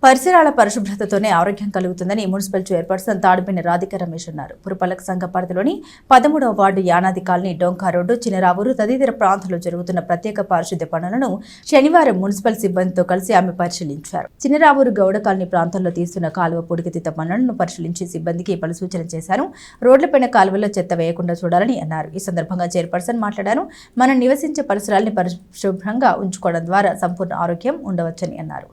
పరిసరాల పరిశుభ్రతతోనే ఆరోగ్యం కలుగుతుందని మున్సిపల్ చైర్పర్సన్ తాడిపిని రాధిక రమేష్ అన్నారు. పురపాలక సంఘ పరిధిలోని 13వ వార్డు యానాది కాలనీ, డొంకా రోడ్డు, చినరావూరు తదితర ప్రాంతాల్లో జరుగుతున్న ప్రత్యేక పారిశుద్ధ్య పనులను శనివారం మున్సిపల్ సిబ్బందితో కలిసి ఆమె పరిశీలించారు. చినరావూరు గౌడ కాలనీ ప్రాంతంలో తీస్తున్న కాలువ పూడికతీత పనులను పరిశీలించి సిబ్బందికి పలు సూచనలు చేశారు. రోడ్లపైన కాలువల్లో చెత్త వేయకుండా చూడాలని అన్నారు. ఈ సందర్భంగా చైర్పర్సన్ మాట్లాడారు. మనం నివసించే పరిసరాలను పరిశుభ్రంగా ఉంచుకోవడం ద్వారా సంపూర్ణ ఆరోగ్యం ఉండవచ్చని అన్నారు.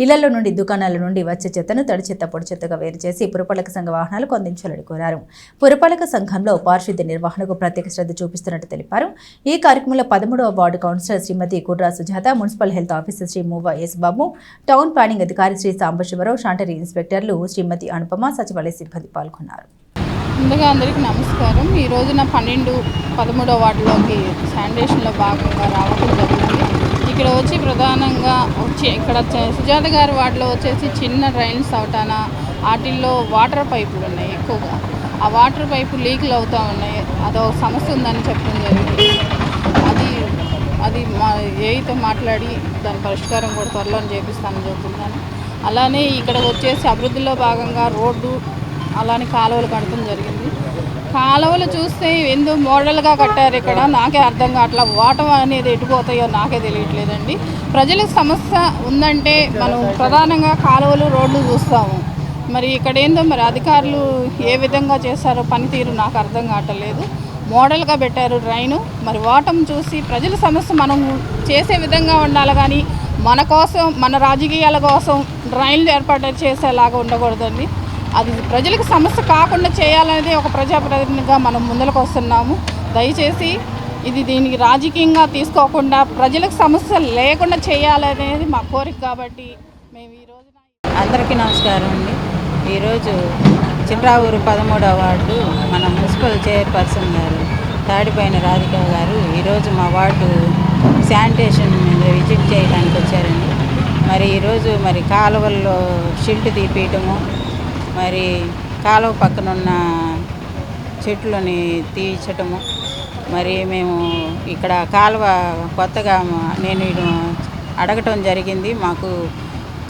ఇళ్లలో నుండి దుకాణాల నుండి వచ్చే చెత్తను తడి చెత్త, పొడి చెత్తగా వేరు చేసి పురపాలక సంఘ వాహనాలకు అందించాలని కోరారు. పురపాలక సంఘంలో పారిశుద్ధ్య నిర్వహణకు ప్రత్యేక శ్రద్ధ చూపిస్తున్నట్టు తెలిపారు. ఈ కార్యక్రమంలో 13వ ward councillor Srimati Kurra Sujatha, municipal health officer Sri Muva S Babu, town planning అధికారి శ్రీ సాంబశివరావు, శానిటరీ ఇన్స్పెక్టర్లు శ్రీమతి అనుపమ, సచివాలయ సిబ్బంది పాల్గొన్నారు. ముందుగా అందరికీ నమస్కారం. ఈ రోజున 13వ వార్డులోకి శానిటేషన్లో భాగంగా రావడం జరిగింది. ఇక్కడ వచ్చి ప్రధానంగా ఇక్కడ సుజాత గారి వార్డులో వచ్చేసి చిన్న డ్రైన్స్ అవటాన వాటిల్లో వాటర్ పైపులు ఉన్నాయి. ఎక్కువగా ఆ వాటర్ పైపు లీకులు అవుతూ ఉన్నాయి. అదొక సమస్య ఉందని చెప్పడం జరిగింది. అది మా ఏఈతో మాట్లాడి దాని పరిష్కారం కూడా త్వరలో చేపిస్తానని చెప్తున్నాను. అలానే ఇక్కడ వచ్చేసి అభివృద్ధిలో భాగంగా రోడ్డు అలానే కాలువలు కట్టడం జరిగింది. కాలువలు చూస్తే ఎందుకు మోడల్గా కట్టారు ఇక్కడ నాకే అర్థం కావట్లా. వాటర్ అనేది ఎటుపోతాయో నాకే తెలియట్లేదండి. ప్రజలకు సమస్య ఉందంటే మనం ప్రధానంగా కాలువలు, రోడ్లు చూస్తాము. మరి ఇక్కడ ఏందో మరి అధికారులు ఏ విధంగా చేశారో పనితీరు నాకు అర్థం కావట్లేదు. మోడల్గా పెట్టారు డ్రైను. మరి వాటం చూసి ప్రజల సమస్య మనం చేసే విధంగా ఉండాలి, కానీ మన కోసం, మన రాజకీయాల కోసం డ్రైన్లు ఏర్పాటు చేసేలాగా ఉండకూడదండి. అది ప్రజలకు సమస్య కాకుండా చేయాలనేది ఒక ప్రజాప్రతినిధిగా మనం ముందరకు వస్తున్నాము. దయచేసి దీనికి రాజకీయంగా తీసుకోకుండా ప్రజలకు సమస్య లేకుండా చేయాలనేది మా కోరిక. కాబట్టి మేము ఈరోజు అందరికీ నమస్కారం అండి. ఈరోజు చినరావూరు 13వ వార్డు మన మున్సిపల్ చైర్పర్సన్ గారు తాడిపైన రాధిక గారు ఈరోజు మా వార్డు శానిటేషన్ మీద విజిట్ చేయడానికి వచ్చారండి. మరి ఈరోజు మరి కాలువల్లో షిల్ట్ తీపియటము, మరి కాలువ పక్కన ఉన్న చెట్లని తీయించటము, మరి మేము ఇక్కడ కాలువ కొత్తగా నేను అడగటం జరిగింది మాకు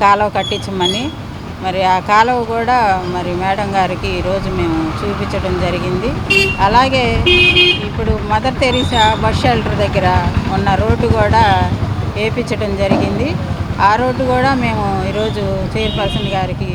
కాలువ కట్టించమని. మరి ఆ కాలువ కూడా మరి మేడం గారికి ఈరోజు మేము చూపించడం జరిగింది. అలాగే ఇప్పుడు మదర్ తెరీసా బస్ షెల్టర్ దగ్గర ఉన్న రోడ్డు కూడా వేయించడం జరిగింది. ఆ రోడ్డు కూడా మేము ఈరోజు చైర్పర్సన్ గారికి